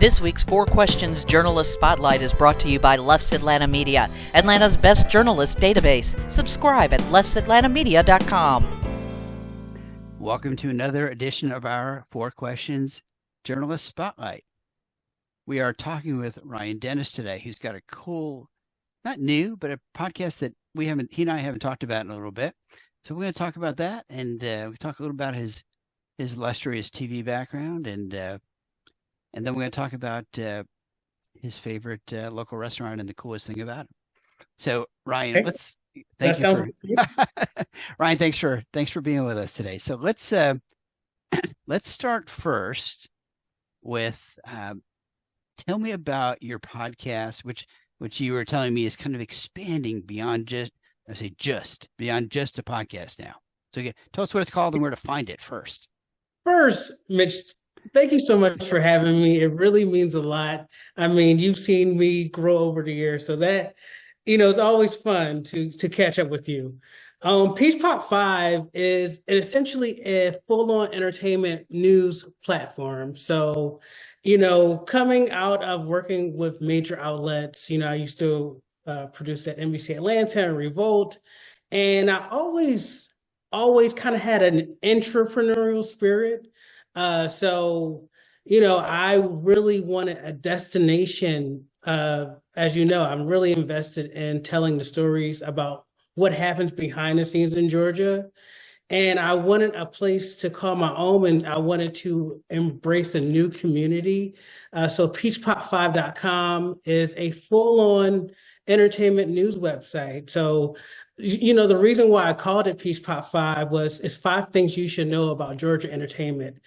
This week's Four Questions Journalist Spotlight is brought to you by Leff's Atlanta Media, Atlanta's best journalist database. Subscribe at leffsatlantamedia.com. Welcome to another edition of our Four Questions Journalist Spotlight. We are talking with Ryan Dennis today, who's got a cool, not new, but a podcast that he and I haven't talked about in a little bit. So we're going to talk about that, and we talk a little about his illustrious TV background, and then we're going to talk about his favorite local restaurant and the coolest thing about it. So, Ryan, Ryan, thanks for being with us today. So let's start first with tell me about your podcast, which you were telling me is kind of expanding beyond beyond just a podcast now. So tell us what it's called and where to find it first. First, Mitch, thank you so much for having me. It really means a lot. I mean, you've seen me grow over the years, so that, it's always fun to catch up with you. Peach Pop 5 is essentially a full-on entertainment news platform. So, coming out of working with major outlets, I used to produce at NBC Atlanta and Revolt, and I always kind of had an entrepreneurial spirit. So, I really wanted a destination. As you know, I'm really invested in telling the stories about what happens behind the scenes in Georgia. And I wanted a place to call my own, and I wanted to embrace a new community. So peachpop5.com is a full-on entertainment news website. So, the reason why I called it Peach Pop 5 it's 5 things you should know about Georgia entertainment.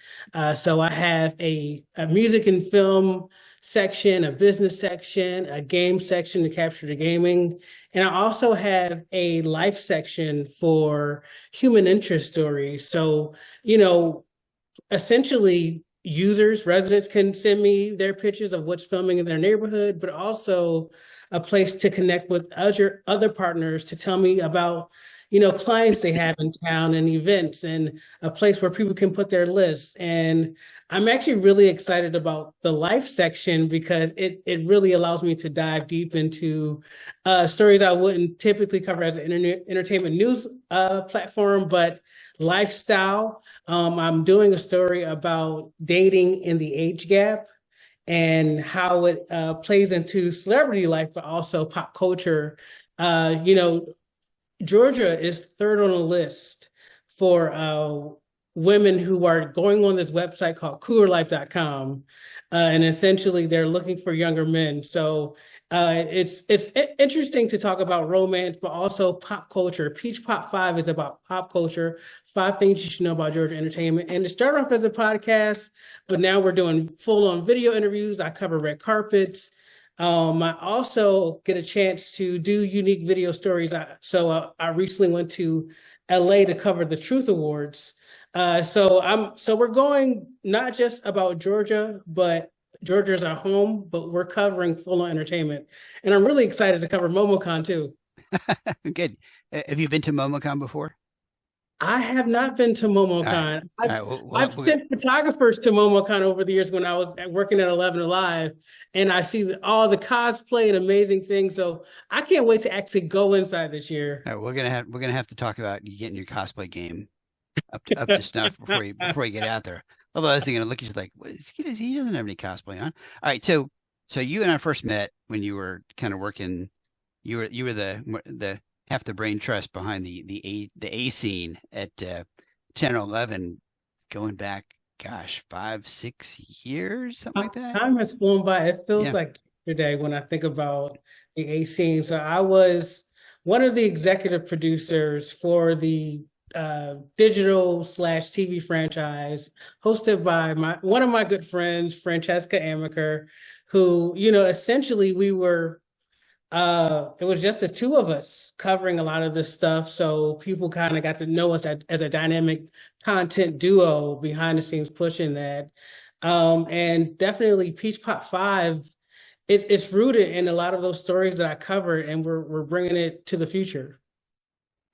So I have a music and film section, a business section, a game section to capture the gaming. And I also have a life section for human interest stories. So, essentially residents can send me their pictures of what's filming in their neighborhood, but also a place to connect with other partners to tell me about, clients they have in town and events, and a place where people can put their lists. And I'm actually really excited about the life section because it really allows me to dive deep into stories I wouldn't typically cover as an entertainment news platform, but lifestyle. I'm doing a story about dating in the age gap and how it plays into celebrity life, but also pop culture. Georgia is third on the list for women who are going on this website called cougarlife.com. And essentially they're looking for younger men. So it's interesting to talk about romance, but also pop culture. Peach Pop 5 is about pop culture, 5 things you should know about Georgia entertainment. And to start off as a podcast, but now we're doing full-on video interviews. I cover red carpets. I also get a chance to do unique video stories. So I recently went to LA to cover the Truth Awards. So we're going not just about Georgia, but Georgia's our home, but we're covering full-on entertainment. And I'm really excited to cover MomoCon too. Good. Have you been to MomoCon before? I have not been to MomoCon. I've sent photographers to MomoCon over the years when I was working at 11 Alive, and I see all the cosplay and amazing things. So I can't wait to actually go inside this year. All right, we're gonna have to talk about you getting your cosplay game up to snuff before you get out there. Otherwise, they're gonna look at you like, what is he doesn't have any cosplay on. All right, so you and I first met when you were kind of working. You were the half the brain trust behind the A scene at Channel 11, going back, 5-6 years, something like that. Time has flown by. It feels like yesterday when I think about the A scene. So I was one of the executive producers for the digital/TV franchise hosted by one of my good friends, Francesca Amaker, who, essentially we were it was just the two of us covering a lot of this stuff. So people kind of got to know us as a dynamic content duo behind the scenes pushing that. And definitely Peach Pop 5 it's rooted in a lot of those stories that I covered, and we're bringing it to the future.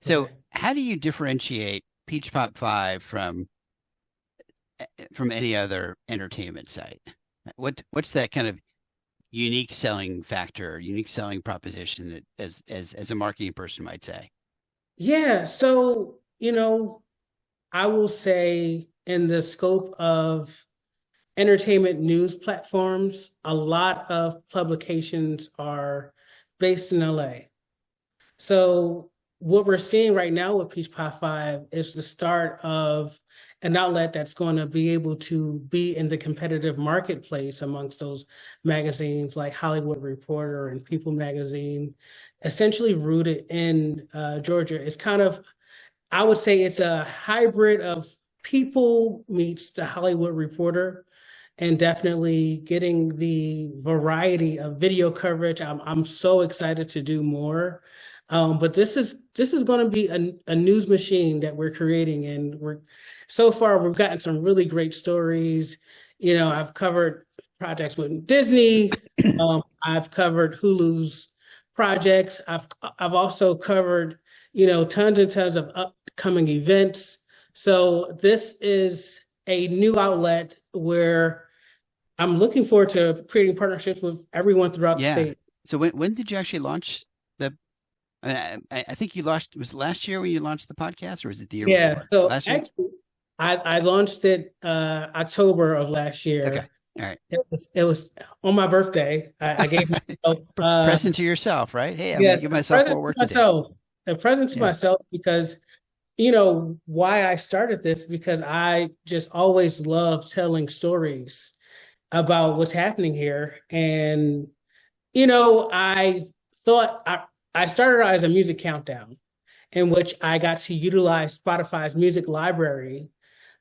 So how do you differentiate Peach Pop 5 from any other entertainment site? What's that kind of unique selling factor, unique selling proposition that as a marketing person might say? Yeah, so, I will say in the scope of entertainment news platforms, a lot of publications are based in LA. So what we're seeing right now with Peach Pie 5 is the start of an outlet that's going to be able to be in the competitive marketplace amongst those magazines like Hollywood Reporter and People Magazine, essentially rooted in Georgia. It's kind of, I would say it's a hybrid of People meets the Hollywood Reporter, and definitely getting the variety of video coverage. I'm so excited to do more. But this is going to be a news machine that we're creating, and so far we've gotten some really great stories. I've covered projects with Disney. I've covered Hulu's projects. I've also covered tons and tons of upcoming events. So this is a new outlet where I'm looking forward to creating partnerships with everyone throughout the Yeah. state. So when did you actually launch the? I think you launched, was it last year when you launched the podcast, or was it the year Yeah, before? so Last year? actually, I launched it October of last Okay. year. All right. It was on my birthday. I gave myself Present to yourself, right? Hey, I'm yeah, gonna give a myself present more to work to do. myself. A present to Yeah. myself because why I started this, because I just always love telling stories about what's happening here. And I thought I started out as a music countdown in which I got to utilize Spotify's music library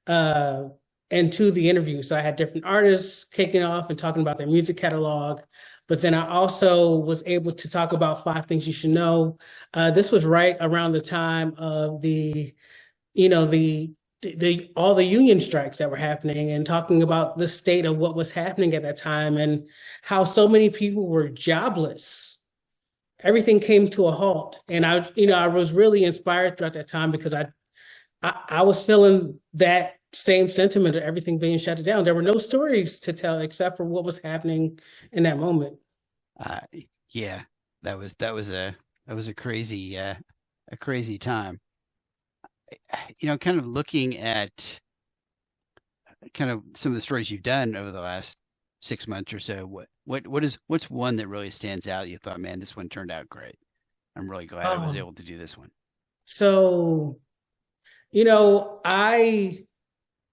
uh, into the interview. So I had different artists kicking off and talking about their music catalog. But then I also was able to talk about 5 things you should know. This was right around the time of the all the union strikes that were happening, and talking about the state of what was happening at that time and how so many people were jobless. Everything came to a halt, and I was really inspired throughout that time because I was feeling that same sentiment of everything being shut down. There were no stories to tell except for what was happening in that moment. Uh, yeah, that was a crazy time. Kind of looking at kind of some of the stories you've done over the last 6 months or so. What's one that really stands out? You thought, man, this one turned out great. I'm really glad I was able to do this one. So,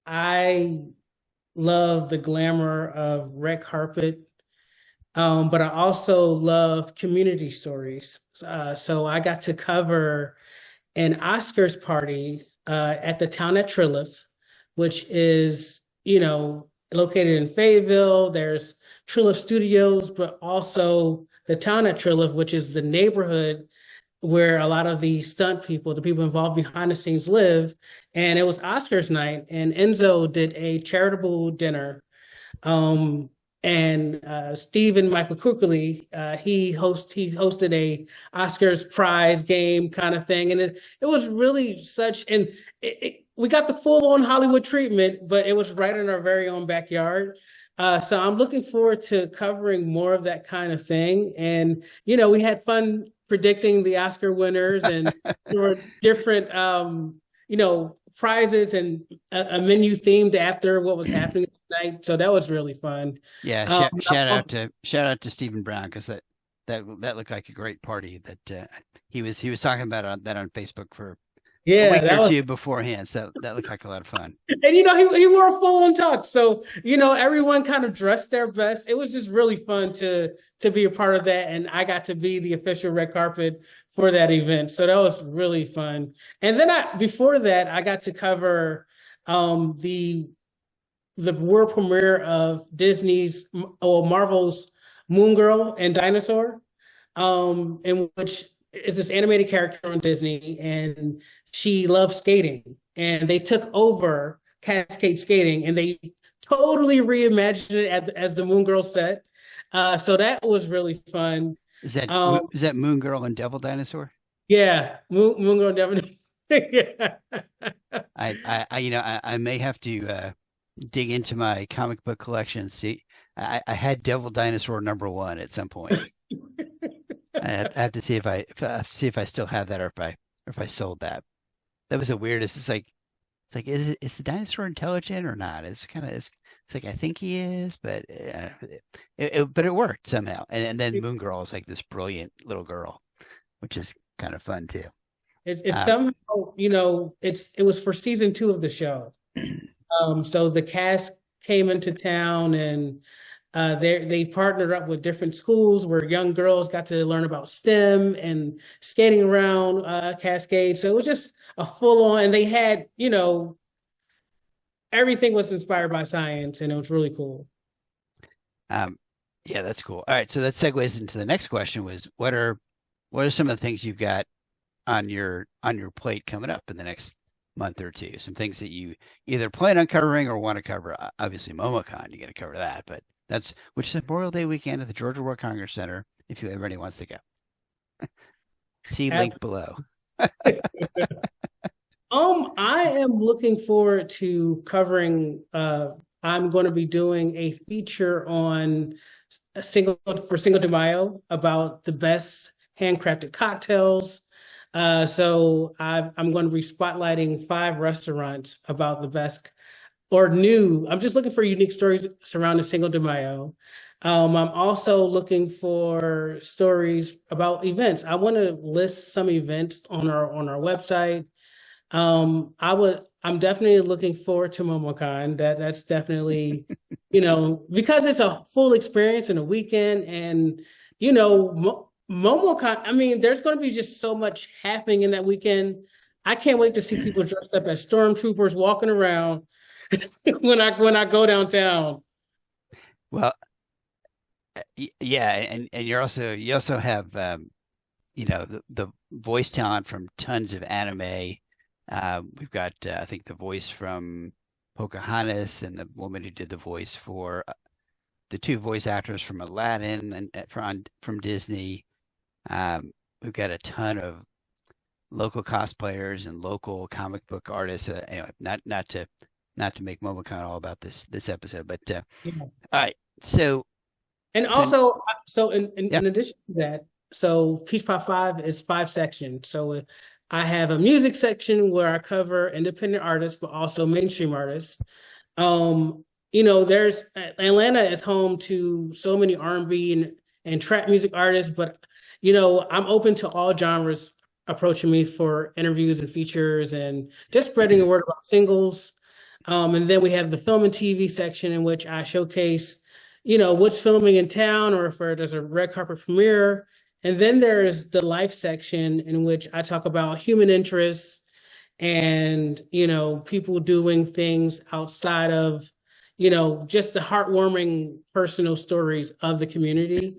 I love the glamour of red carpet, but I also love community stories. So I got to cover an Oscars party at the town at Triliff, which is, located in Fayetteville. There's Triliff Studios, but also the town at Triliff, which is the neighborhood where a lot of the stunt people, the people involved behind the scenes, live. And it was Oscars night, and Enzo did a charitable dinner. And Stephen Michael Cookerly, he hosted a Oscars prize game kind of thing, and it was really such. And we got the full on Hollywood treatment, but it was right in our very own backyard. So I'm looking forward to covering more of that kind of thing. And we had fun predicting the Oscar winners, and there were different prizes and a menu themed after what was happening tonight. So that was really fun. Yeah, shout out to Stephen Brown, because that looked like a great party that he was talking about that on Facebook for a week or two beforehand. So that looked like a lot of fun. And he wore a full on tux, so everyone kind of dressed their best. It was just really fun to be a part of that, and I got to be the official red carpet for that event. So that was really fun. And then before that, I got to cover the world premiere of Marvel's Moon Girl and Dinosaur, in which is this animated character on Disney, and she loves skating. And they took over Cascade Skating, and they totally reimagined it as the Moon Girl set. So that was really fun. Is that Moon Girl and Devil Dinosaur? Yeah, Moon Girl and Devil. Yeah. I may have to dig into my comic book collection. See, I had Devil Dinosaur #1 at some point. I have to see if I still have that, or if I sold that. That was the weirdest. It's like is the dinosaur intelligent or not? It's like I think he is, but but it worked somehow. And then Moon Girl is like this brilliant little girl, which is kind of fun too. It's somehow, it was for season 2 of the show. So the cast came into town, and they partnered up with different schools where young girls got to learn about STEM and skating around Cascade. So it was just a full on, and they had, everything was inspired by science, and it was really cool. Yeah, that's cool. All right, so that segues into the next question: was what are some of the things you've got on your plate coming up in the next month or two? Some things that you either plan on covering or want to cover. Obviously, MomoCon, you got to cover that, but which is Memorial Day weekend at the Georgia World Congress Center. If everybody wants to go, see link below. I am looking forward to covering. I'm going to be doing a feature on Cinco de Mayo about the best handcrafted cocktails. So I'm going to be spotlighting 5 restaurants about the best or new. I'm just looking for unique stories surrounding Cinco de Mayo. I'm also looking for stories about events. I want to list some events on our website. I'm definitely looking forward to MomoCon. That's definitely, because it's a full experience in a weekend, and MomoCon. I mean, there's going to be just so much happening in that weekend. I can't wait to see people dressed up as stormtroopers walking around when I go downtown. Well, yeah, and you also have the voice talent from tons of anime. We've got I think the voice from Pocahontas, and the woman who did the voice for the 2 voice actors from Aladdin and from Disney. We've got a ton of local cosplayers and local comic book artists. Anyway, not to make MomoCon all about this episode, but all right. So, and also, in addition to that, so Peach Pop 5 is 5 sections. So I have a music section where I cover independent artists, but also mainstream artists. There's Atlanta is home to so many R&B and trap music artists, but I'm open to all genres approaching me for interviews and features and just spreading the word about singles. And then we have the film and TV section, in which I showcase, what's filming in town, or if there's a red carpet premiere. And then there's the life section, in which I talk about human interests and, people doing things outside of, just the heartwarming personal stories of the community.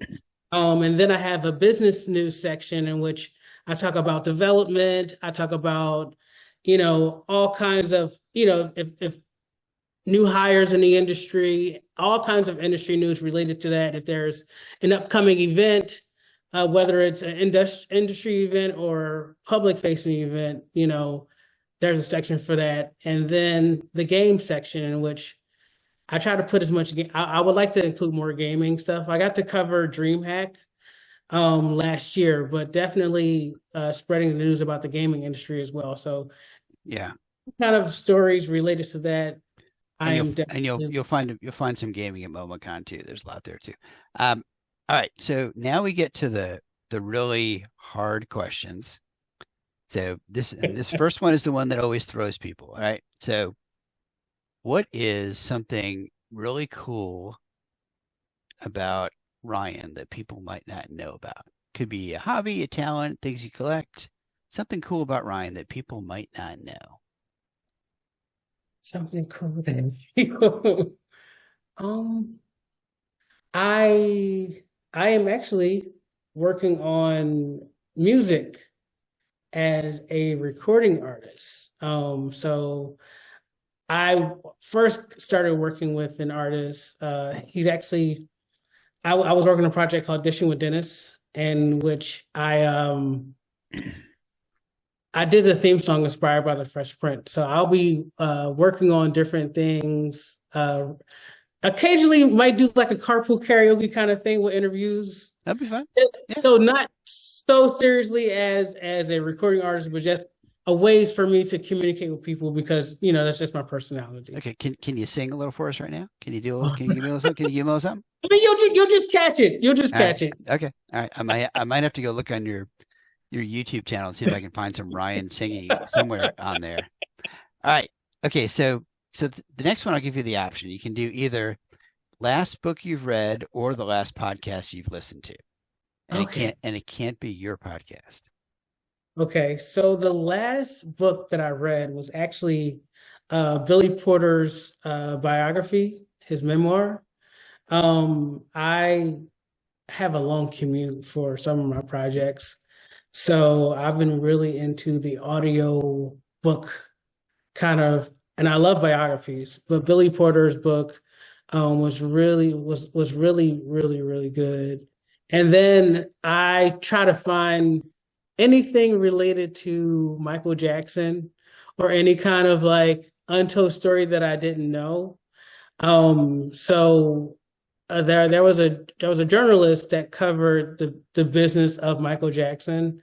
And then I have a business news section, in which I talk about development. I talk about, all kinds of, if new hires in the industry, all kinds of industry news related to that. If there's an upcoming event, whether it's an industry event or public-facing event, there's a section for that. And then the game section, in which I try to put as much game. I would like to include more gaming stuff. I got to cover DreamHack last year, but definitely spreading the news about the gaming industry as well. So yeah, kind of stories related to that. You'll find some gaming at MomoCon too. There's a lot there too. All right, so now we get to the really hard questions. So this first one is the one that always throws people. All right, so what is something really cool about Ryan that people might not know about? Could be a hobby, a talent, things you collect. Something cool about Ryan that people might not know. Something cool that people. I am actually working on music as a recording artist. So I first started working with an artist. He's actually, I was working on a project called Dishing with Dennis, in which I did a theme song inspired by the Fresh Prince. So I'll be working on different things occasionally might do like a carpool karaoke kind of thing with interviews. That'd be fun. Yeah. So not so seriously as a recording artist, but just a ways for me to communicate with people because that's just my personality. Okay. Can you sing a little for us right now? Can you do? Can you give me a little something? Can you give me a little something? I mean, you'll just catch it. You'll just catch it. Okay. All right. I might have to go look on your YouTube channel and see if I can find some Ryan singing somewhere on there. All right. Okay. So the next one, I'll give you the option. You can do either last book you've read or the last podcast you've listened to. And it can't be your podcast. Okay. So the last book that I read was actually Billy Porter's biography, his memoir. I have a long commute for some of my projects. So I've been really into the audio book kind of, and I love biographies, but Billy Porter's book was really really good. And then I try to find anything related to Michael Jackson or any kind of like untold story that I didn't know. So there was a journalist that covered the business of Michael Jackson.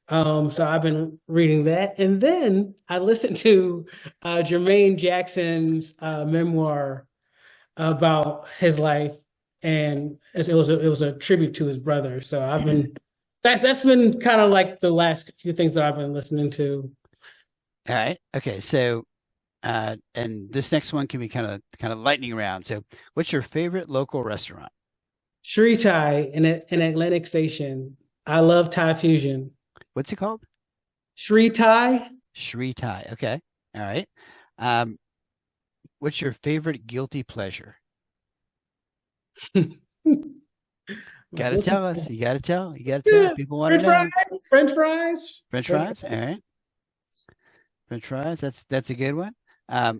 So I've been reading that, and then I listened to Jermaine Jackson's memoir about his life, and it was a tribute to his brother. So I've been that's been kind of like the last few things that I've been listening to. All right. Okay. So, and this next one can be kind of lightning round. So, what's your favorite local restaurant? SriThai in Atlantic Station. I love Thai fusion. What's it called? SriThai. SriThai. Okay. All right. What's your favorite guilty pleasure? Gotta tell us. You gotta tell. You gotta tell. People want to know. French fries. French fries. All right. French fries. That's a good one. All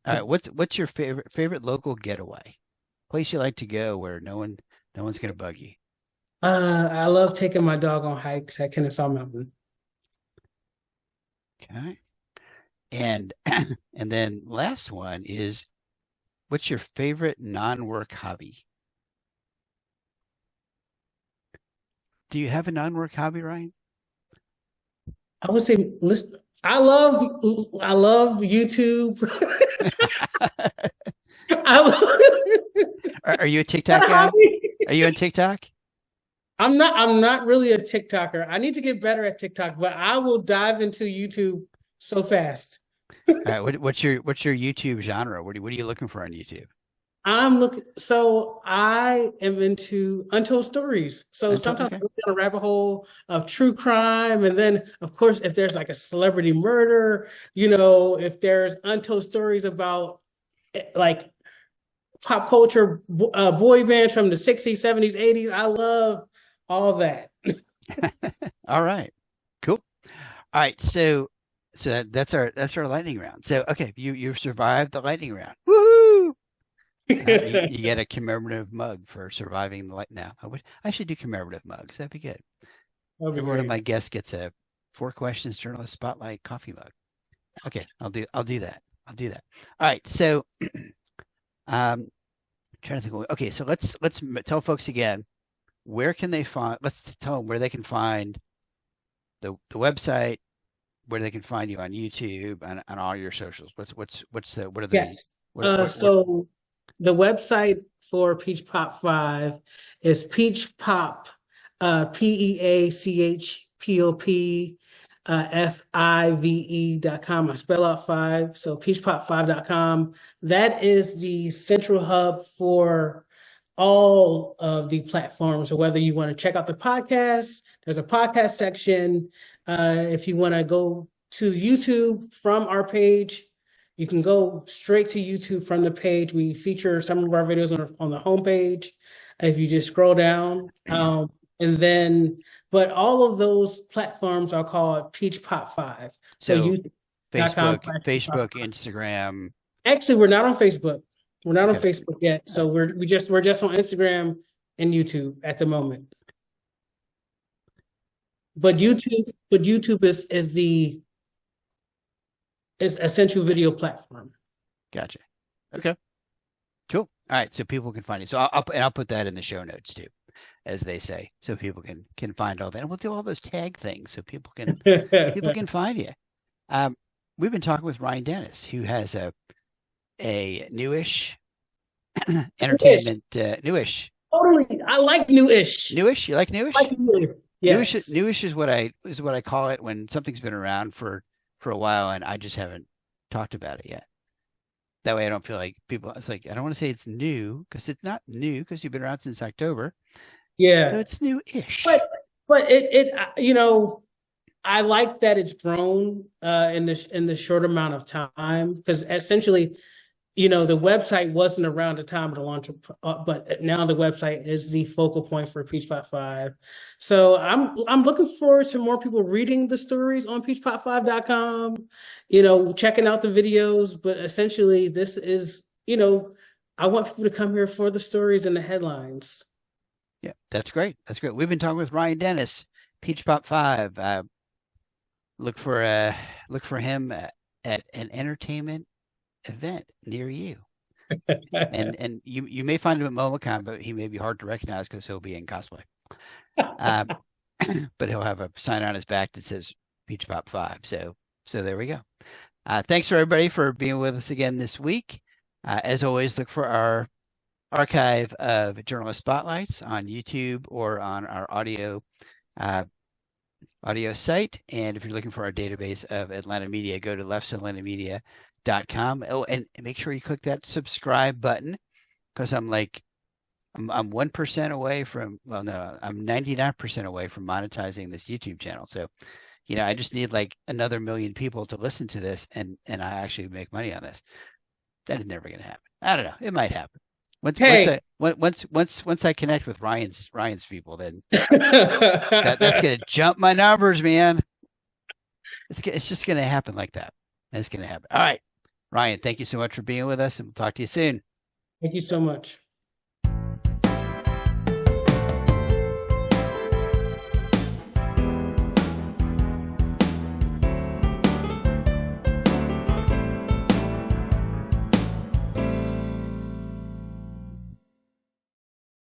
right. What's your favorite local getaway? Place you like to go where no one's gonna bug you. I love taking my dog on hikes at Kennesaw Mountain. Okay. And then last one is, what's your favorite non-work hobby? Do you have a non-work hobby, Ryan? I would say, listen, I love YouTube. Are you a TikTok guy? Are you on TikTok? I'm not really a TikToker. I need to get better at TikTok, but I will dive into YouTube so fast. All right. What's your YouTube genre? What are you looking for on YouTube? So I am into untold stories. So sometimes I go down a rabbit hole of true crime. And then, of course, if there's like a celebrity murder, if there's untold stories about like pop culture boy bands from the 60s, 70s, 80s, I love all that. All right. Cool. All right. So that's our lightning round. So, okay, you've survived the lightning round. Woohoo! You get a commemorative mug for surviving the light. Now, I should do commemorative mugs. That'd be good. Every one of my guests gets a 4 Questions Journalist Spotlight coffee mug. Okay, I'll do that. All right. So, trying to think. Okay, so let's tell folks again. Where can they find? Let's tell them where they can find the website, where they can find you on YouTube and on all your socials. What are the? Yes. So the website for Peach Pop 5 is Peach Pop, PEACHPOP, FIVE.com. I spell out 5. So peachpop5.com. That is the central hub for all of the platforms. So whether you want to check out the podcast, there's a podcast section. If you want to go to YouTube from our page, you can go straight to YouTube from the page. We feature some of our videos on the homepage. If you just scroll down, but all of those platforms are called Peach Pop 5. So Facebook, Instagram. Actually, we're not on Facebook. We're not on Facebook yet. So we're just on Instagram and YouTube at the moment. But YouTube is essential video platform. Gotcha. Okay. Cool. All right, so people can find you. So I'll put that in the show notes too, as they say, so people can find all that. And we'll do all those tag things so people can find you. We've been talking with Ryan Dennis, who has a newish entertainment newish. Totally, I like newish. Newish, you like newish? I like newish. Yes. Newish is what I call it when something's been around for a while and I just haven't talked about it yet. That way I don't feel like people, it's like, I don't want to say it's new because it's not new because you've been around since October. Yeah. So it's new-ish. But it you know, I like that it's grown in the short amount of time, because essentially, you know, the website wasn't around the time of the launch, but now the website is the focal point for PeachPot5. So I'm looking forward to more people reading the stories on PeachPot5.com, you know, checking out the videos. But essentially, this is, you know, I want people to come here for the stories and the headlines. Yeah, that's great. That's great. We've been talking with Ryan Dennis, PeachPot5. Look for him at an entertainment event near you. and you may find him at MomoCon, but he may be hard to recognize because he'll be in cosplay. But he'll have a sign on his back that says PeachPop5. So there we go. Thanks for everybody for being with us again this week. As always, look for our archive of journalist spotlights on YouTube or on our audio site. And if you're looking for our database of Atlanta media, go to leftsatlanta.com. Oh, and make sure you click that subscribe button, because I'm 1% away from, well, no, I'm 99% away from monetizing this YouTube channel. So, you know, I just need like another 1 million people to listen to this and I actually make money on this. That is never going to happen. I don't know. It might happen. Once I connect with Ryan's people, then that's going to jump my numbers, man. It's just going to happen like that. It's going to happen. All right, Ryan, thank you so much for being with us, and we'll talk to you soon. Thank you so much.